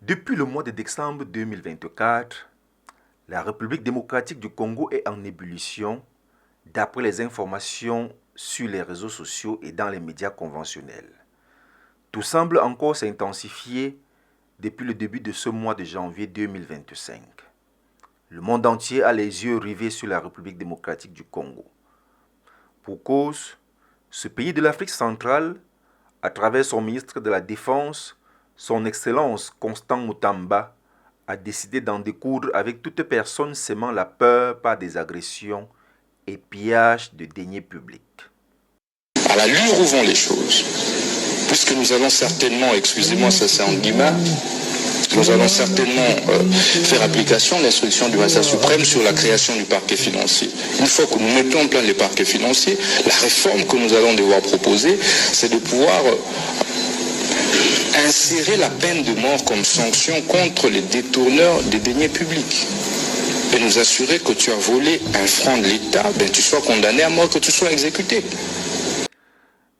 Depuis le mois de décembre 2024, la République démocratique du Congo est en ébullition d'après les informations sur les réseaux sociaux et dans les médias conventionnels. Tout semble encore s'intensifier depuis le début de ce mois de janvier 2025. Le monde entier a les yeux rivés sur la République démocratique du Congo. Pour cause, ce pays de l'Afrique centrale, à travers son ministre de la Défense, son Excellence Constant Mutamba, a décidé d'en découdre avec toute personne sémant la peur par des agressions et pillages de deniers publics. À la l'allure où vont les choses, puisque nous allons certainement, excusez-moi, ça c'est en guillemets, nous allons certainement faire application de l'instruction du magistrat suprême sur la création du parquet financier. Une fois que nous mettons en place les parquets financiers, la réforme que nous allons devoir proposer, c'est de pouvoir insérer la peine de mort comme sanction contre les détourneurs des deniers publics. Et nous assurer que tu as volé un franc de l'État, tu sois condamné à mort, que tu sois exécuté.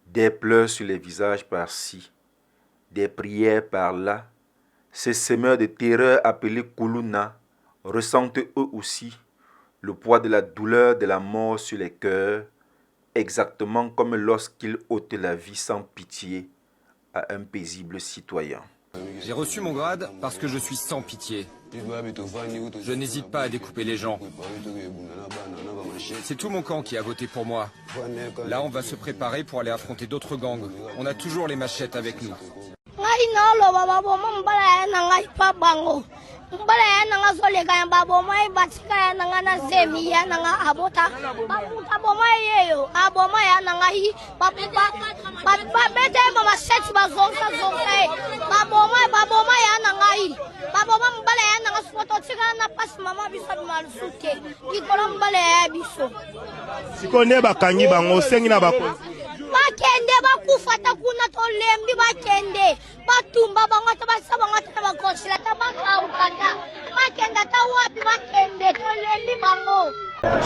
Des pleurs sur les visages par-ci, des prières par-là, ces semeurs de terreur appelés Kuluna ressentent eux aussi le poids de la douleur de la mort sur les cœurs, exactement comme lorsqu'ils ôtent la vie sans pitié à un paisible citoyen. J'ai reçu mon grade parce que je suis sans pitié. Je n'hésite pas à découper les gens. C'est tout mon camp qui a voté pour moi. Là, on va se préparer pour aller affronter d'autres gangs. On a toujours les machettes avec nous.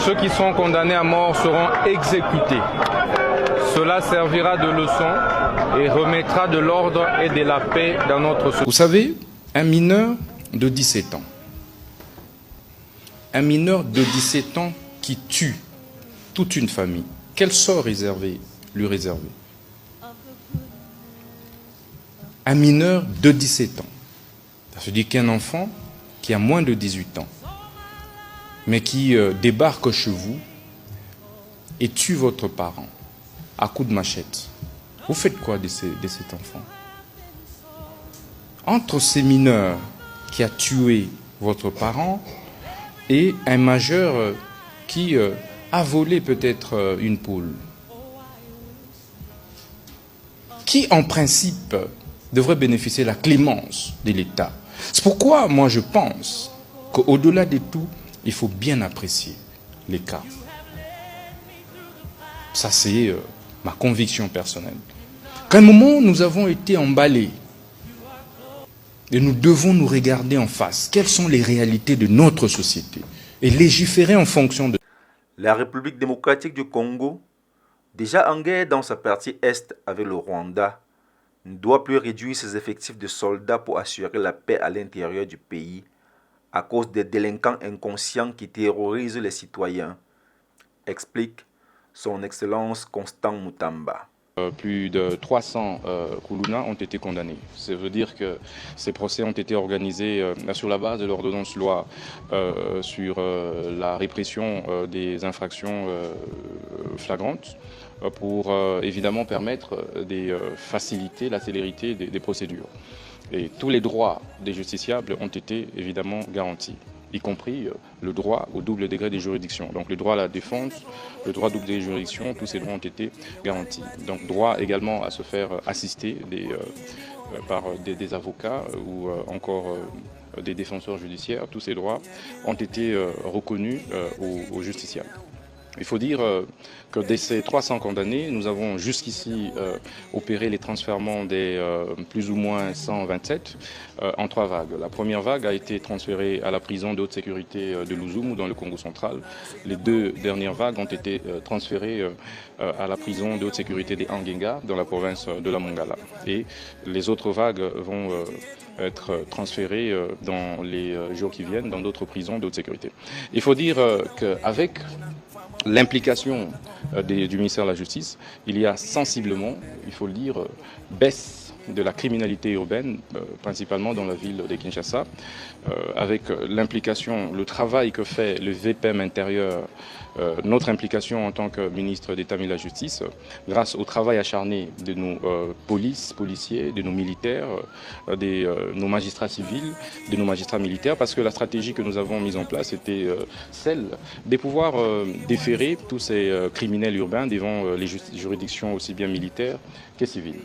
Ceux qui sont condamnés à mort seront exécutés. Cela servira de leçon et remettra de l'ordre et de la paix dans notre société. Vous savez, un mineur de 17 ans, qui tue toute une famille, quel sort lui réserver? Un mineur de 17 ans. Ça veut dire qu'un enfant qui a moins de 18 ans, mais qui débarque chez vous et tue votre parent à coups de machette. Vous faites quoi de cet enfant? Entre ces mineurs qui a tué votre parent et un majeur qui a volé peut-être une poule, qui en principe devrait bénéficier de la clémence de l'État. C'est pourquoi moi je pense qu'au-delà de tout, il faut bien apprécier les cas. Ça c'est ma conviction personnelle. Qu'à un moment nous avons été emballés et nous devons nous regarder en face. Quelles sont les réalités de notre société et légiférer en fonction de... La République démocratique du Congo, déjà en guerre dans sa partie est avec le Rwanda, ne doit plus réduire ses effectifs de soldats pour assurer la paix à l'intérieur du pays à cause des délinquants inconscients qui terrorisent les citoyens, explique son Excellence Constant Mutamba. Plus de 300 Kuluna ont été condamnés. Ça veut dire que ces procès ont été organisés sur la base de l'ordonnance loi sur la répression des infractions flagrantes pour évidemment permettre de faciliter la célérité des procédures. Et tous les droits des justiciables ont été évidemment garantis, y compris le droit au double degré des juridictions. Donc le droit à la défense, le droit au double degré des juridictions, tous ces droits ont été garantis. Donc droit également à se faire assister par des avocats ou encore des défenseurs judiciaires. Tous ces droits ont été reconnus aux justiciables. Il faut dire que dès ces 300 condamnés, nous avons jusqu'ici opéré les transfèrements des plus ou moins 127 en 3 vagues. La première vague a été transférée à la prison de haute sécurité de Louzoum, dans le Congo central. Les 2 dernières vagues ont été transférées à la prison de haute sécurité des Angenga, dans la province de la Mongala. Et les autres vagues vont être transférées dans les jours qui viennent dans d'autres prisons de haute sécurité. Il faut dire qu'avec l'implication du ministère de la Justice, il y a sensiblement, il faut le dire, baisse de la criminalité urbaine, principalement dans la ville de Kinshasa, avec l'implication, le travail que fait le VPM intérieur, notre implication en tant que ministre d'État et de la Justice, grâce au travail acharné de nos policiers, de nos militaires, de nos magistrats civils, de nos magistrats militaires, parce que la stratégie que nous avons mise en place était celle de pouvoir déférer tous ces criminels urbains devant les juridictions aussi bien militaires que civiles.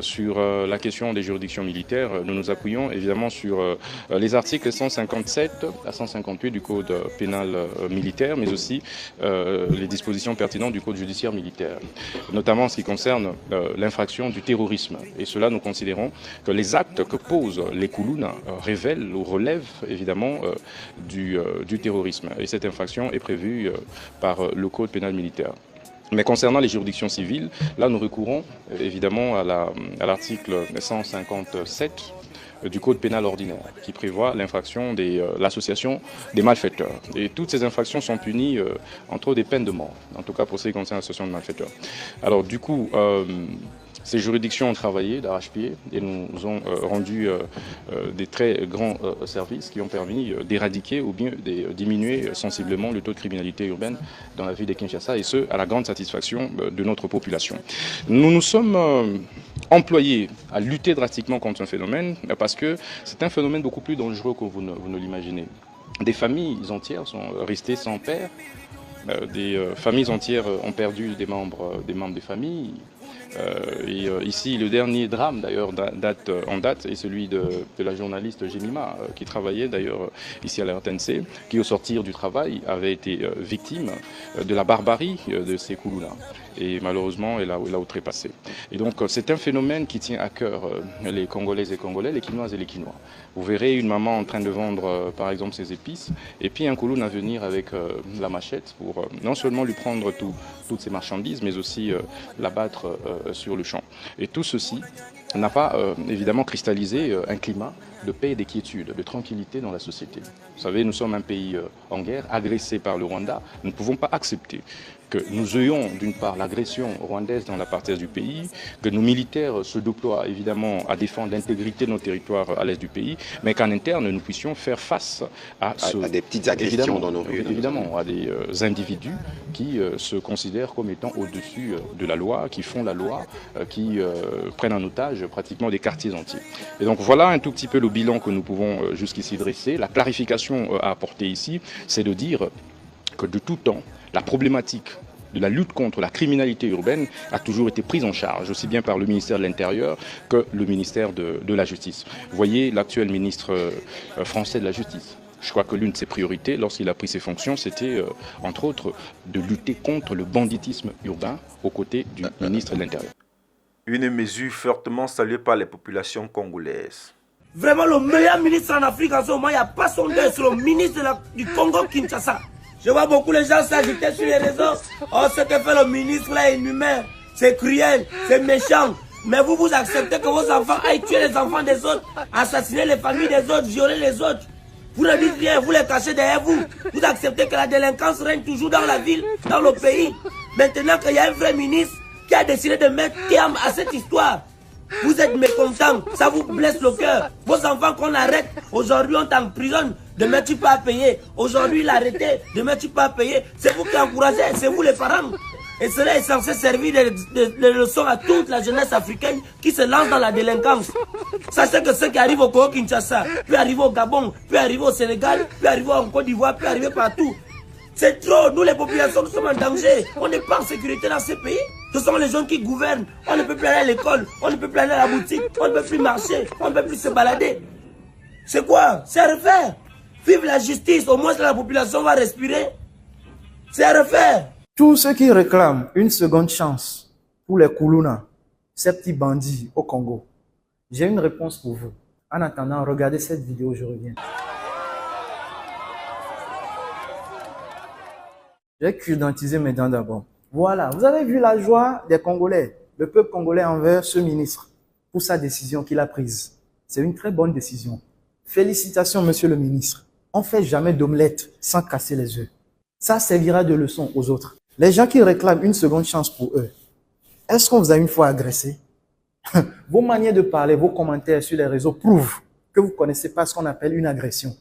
Sur la question des juridictions militaires, nous nous appuyons évidemment sur les articles 157 à 158 du Code pénal militaire, mais aussi les dispositions pertinentes du Code judiciaire militaire, notamment en ce qui concerne l'infraction du terrorisme. Et cela, nous considérons que les actes que posent les Koulouna révèlent ou relèvent évidemment du terrorisme. Et cette infraction est prévue par le Code pénal militaire. Mais concernant les juridictions civiles, là nous recourons évidemment à l'article 157 du Code pénal ordinaire qui prévoit l'infraction de l'association des malfaiteurs. Et toutes ces infractions sont punies entre autres des peines de mort, en tout cas pour ce qui concerne l'association de malfaiteurs. Alors du coup, ces juridictions ont travaillé d'arrache-pied et nous ont rendu des très grands services qui ont permis d'éradiquer ou bien de diminuer sensiblement le taux de criminalité urbaine dans la ville de Kinshasa, et ce, à la grande satisfaction de notre population. Nous nous sommes employés à lutter drastiquement contre ce phénomène parce que c'est un phénomène beaucoup plus dangereux que vous ne l'imaginez. Des familles entières sont restées sans père, des familles entières ont perdu des membres des familles. Ici, le dernier drame d'ailleurs en date est celui de la journaliste Jemima qui travaillait d'ailleurs ici à la RTNC, qui au sortir du travail avait été victime de la barbarie de ces Koulouna. Et malheureusement, elle a outrepassé. Et donc, c'est un phénomène qui tient à cœur les Congolaises et Congolais, les Kinoises et les Kinois. Vous verrez une maman en train de vendre, par exemple, ses épices, et puis un Koulouna venir avec la machette pour non seulement lui prendre toutes ses marchandises, mais aussi l'abattre sur le champ. Et tout ceci n'a pas évidemment cristallisé un climat de paix et de quiétude, de tranquillité dans la société. Vous savez, nous sommes un pays en guerre, agressé par le Rwanda. Nous ne pouvons pas accepter que nous ayons d'une part l'agression rwandaise dans la partie est du pays, que nos militaires se déploient évidemment à défendre l'intégrité de nos territoires à l'est du pays, mais qu'en interne nous puissions faire face à des petites agressions dans nos rues. Évidemment, à des individus qui se considèrent comme étant au-dessus de la loi, qui font la loi, qui prennent en otage pratiquement des quartiers entiers. Et donc voilà un tout petit peu le bilan que nous pouvons jusqu'ici dresser. La clarification à apporter ici, c'est de dire que de tout temps, la problématique de la lutte contre la criminalité urbaine a toujours été prise en charge, aussi bien par le ministère de l'Intérieur que le ministère de la Justice. Vous voyez l'actuel ministre français de la Justice. Je crois que l'une de ses priorités, lorsqu'il a pris ses fonctions, c'était, entre autres, de lutter contre le banditisme urbain aux côtés du ministre de l'Intérieur. Une mesure fortement saluée par les populations congolaises. Vraiment, le meilleur ministre en Afrique en ce moment, il n'y a pas son deux, c'est le ministre du Congo Kinshasa. Je vois beaucoup de gens s'agiter sur les réseaux. Oh, ce que fait le ministre là est inhumain, c'est cruel, c'est méchant. Mais vous acceptez que vos enfants aillent tuer les enfants des autres, assassiner les familles des autres, violer les autres. Vous ne dites rien, vous les cachez derrière vous. Vous acceptez que la délinquance règne toujours dans la ville, dans le pays. Maintenant qu'il y a un vrai ministre qui a décidé de mettre terme à cette histoire. Vous êtes mécontents, ça vous blesse le cœur. Vos enfants qu'on arrête, aujourd'hui on t'emprisonne, demain tu peux pas payer. Aujourd'hui il a arrêté, demain tu peux pas payer. C'est vous qui encouragez, c'est vous les parents. Et cela est censé servir de leçon à toute la jeunesse africaine qui se lance dans la délinquance. Sachez que ceux qui arrivent au Congo Kinshasa, puis arriver au Gabon, puis arriver au Sénégal, puis arriver en Côte d'Ivoire, puis arriver partout. C'est trop, nous les populations, nous sommes en danger. On n'est pas en sécurité dans ces pays. Ce sont les gens qui gouvernent. On ne peut plus aller à l'école, on ne peut plus aller à la boutique, on ne peut plus marcher, on ne peut plus se balader. C'est quoi? C'est à refaire. Vive la justice, au moins la population va respirer. C'est à refaire. Tous ceux qui réclament une seconde chance pour les Koulouna, ces petits bandits au Congo, j'ai une réponse pour vous. En attendant, regardez cette vidéo, je reviens. Je vais identiser mes dents d'abord. Voilà, vous avez vu la joie des Congolais, le peuple congolais envers ce ministre pour sa décision qu'il a prise. C'est une très bonne décision. Félicitations, monsieur le ministre. On ne fait jamais d'omelette sans casser les œufs. Ça servira de leçon aux autres. Les gens qui réclament une seconde chance pour eux, est-ce qu'on vous a une fois agressé? Vos manières de parler, vos commentaires sur les réseaux prouvent que vous ne connaissez pas ce qu'on appelle une agression.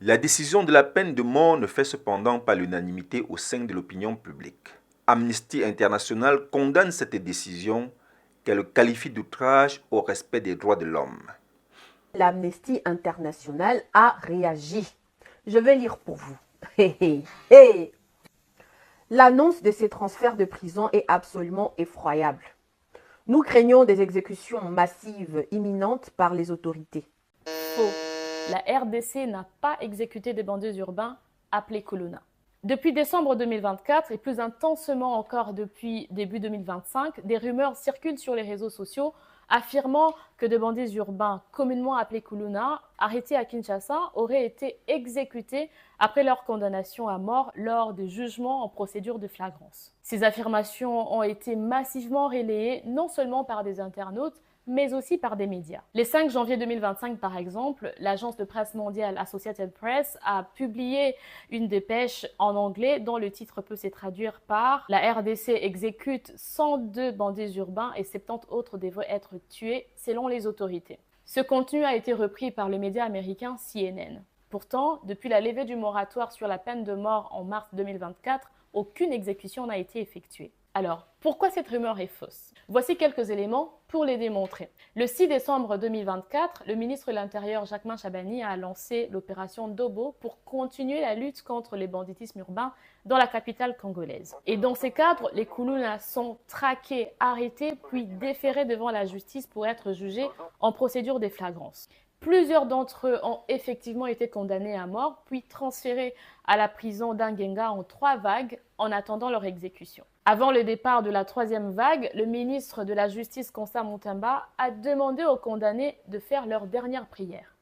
La décision de la peine de mort ne fait cependant pas l'unanimité au sein de l'opinion publique. Amnesty International condamne cette décision qu'elle qualifie d'outrage au respect des droits de l'homme. L'Amnesty International a réagi. Je vais lire pour vous. L'annonce de ces transferts de prison est absolument effroyable. Nous craignons des exécutions massives imminentes par les autorités. Faux. La RDC n'a pas exécuté des bandits urbains appelés Koulouna. Depuis décembre 2024 et plus intensément encore depuis début 2025, des rumeurs circulent sur les réseaux sociaux affirmant que des bandits urbains communément appelés Koulouna, arrêtés à Kinshasa, auraient été exécutés après leur condamnation à mort lors des jugements en procédure de flagrance. Ces affirmations ont été massivement relayées non seulement par des internautes, mais aussi par des médias. Le 5 janvier 2025, par exemple, l'agence de presse mondiale Associated Press a publié une dépêche en anglais dont le titre peut se traduire par « La RDC exécute 102 bandits urbains et 70 autres devraient être tués selon les autorités ». Ce contenu a été repris par le média américain CNN. Pourtant, depuis la levée du moratoire sur la peine de mort en mars 2024, aucune exécution n'a été effectuée. Alors, pourquoi cette rumeur est fausse? Voici quelques éléments pour les démontrer. Le 6 décembre 2024, le ministre de l'Intérieur Jacquemain Chabani a lancé l'opération Dobo pour continuer la lutte contre les banditismes urbains dans la capitale congolaise. Et dans ces cadres, les Koulouna sont traqués, arrêtés, puis déférés devant la justice pour être jugés en procédure des flagrances. Plusieurs d'entre eux ont effectivement été condamnés à mort, puis transférés à la prison d'Angenga en 3 vagues en attendant leur exécution. Avant le départ de la 3e vague, le ministre de la Justice, Constant Mutamba, a demandé aux condamnés de faire leur dernière prière.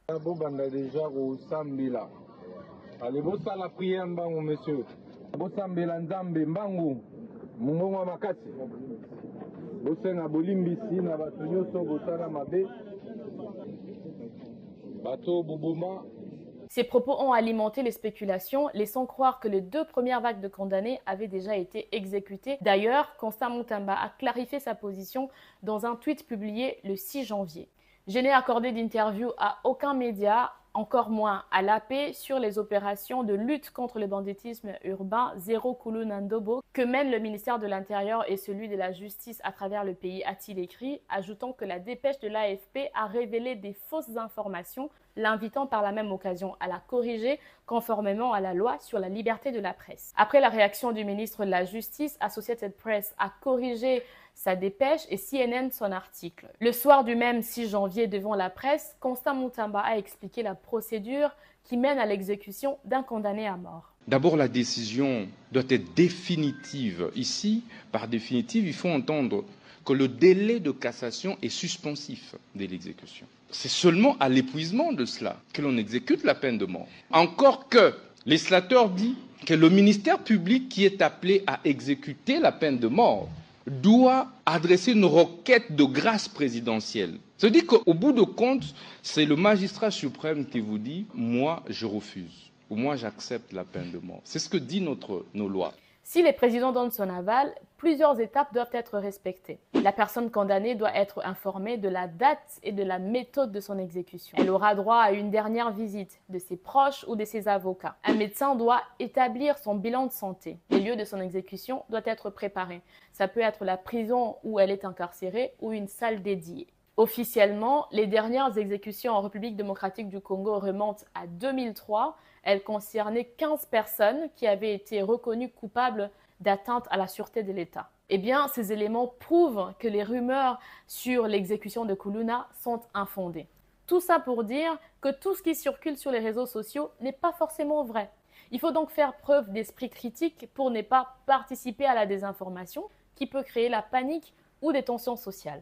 Ces propos ont alimenté les spéculations, laissant croire que les 2 premières vagues de condamnés avaient déjà été exécutées. D'ailleurs, Constant Mutamba a clarifié sa position dans un tweet publié le 6 janvier. Je n'ai accordé d'interview à aucun média, encore moins à l'AP, sur les opérations de lutte contre le banditisme urbain Zéro Koulouna Ndobo que mène le ministère de l'Intérieur et celui de la Justice à travers le pays, a-t-il écrit, ajoutant que la dépêche de l'AFP a révélé des fausses informations, l'invitant par la même occasion à la corriger conformément à la loi sur la liberté de la presse. Après la réaction du ministre de la Justice, Associated Press a corrigé sa dépêche et CNN son article. Le soir du même 6 janvier devant la presse, Constant Mutamba a expliqué la procédure qui mène à l'exécution d'un condamné à mort. D'abord, la décision doit être définitive. Ici, par définitive, il faut entendre que le délai de cassation est suspensif de l'exécution. C'est seulement à l'épuisement de cela que l'on exécute la peine de mort. Encore que le législateur dit que le ministère public qui est appelé à exécuter la peine de mort doit adresser une requête de grâce présidentielle. C'est-à-dire qu'au bout de compte, c'est le magistrat suprême qui vous dit « moi, je refuse » ou « moi, j'accepte la peine de mort ». C'est ce que disent nos lois. Si le président donne son aval, plusieurs étapes doivent être respectées. La personne condamnée doit être informée de la date et de la méthode de son exécution. Elle aura droit à une dernière visite de ses proches ou de ses avocats. Un médecin doit établir son bilan de santé. Le lieu de son exécution doit être préparé. Ça peut être la prison où elle est incarcérée ou une salle dédiée. Officiellement, les dernières exécutions en République démocratique du Congo remontent à 2003. Elles concernaient 15 personnes qui avaient été reconnues coupables d'atteinte à la sûreté de l'État. Eh bien, ces éléments prouvent que les rumeurs sur l'exécution de Koulouna sont infondées. Tout ça pour dire que tout ce qui circule sur les réseaux sociaux n'est pas forcément vrai. Il faut donc faire preuve d'esprit critique pour ne pas participer à la désinformation qui peut créer la panique ou des tensions sociales.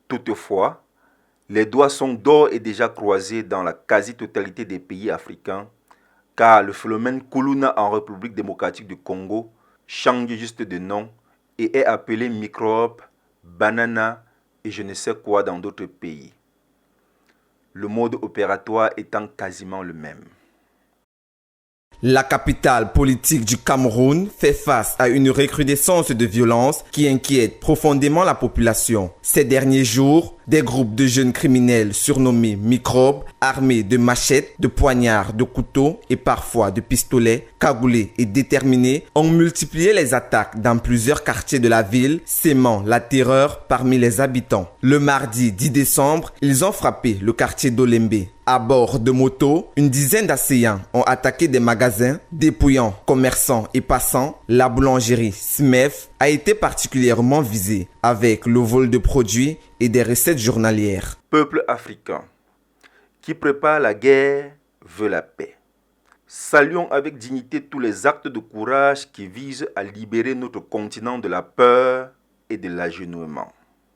Toutefois, les doigts sont d'ores et déjà croisés dans la quasi-totalité des pays africains, car le phénomène Kuluna en République démocratique du Congo change juste de nom et est appelé microbe, banana et je ne sais quoi dans d'autres pays. Le mode opératoire étant quasiment le même. La capitale politique du Cameroun fait face à une recrudescence de violence qui inquiète profondément la population. Ces derniers jours, des groupes de jeunes criminels surnommés microbes, armés de machettes, de poignards, de couteaux et parfois de pistolets, cagoulés et déterminés, ont multiplié les attaques dans plusieurs quartiers de la ville, sémant la terreur parmi les habitants. Le mardi 10 décembre, ils ont frappé le quartier d'Olembe. À bord de motos, une dizaine d'assaillants ont attaqué des magasins, dépouillant commerçants et passants. La boulangerie Smef a été particulièrement visée, avec le vol de produits et des recettes journalières. Peuple africain qui prépare la guerre veut la paix. Saluons avec dignité tous les actes de courage qui visent à libérer notre continent de la peur et de l'agenouillement.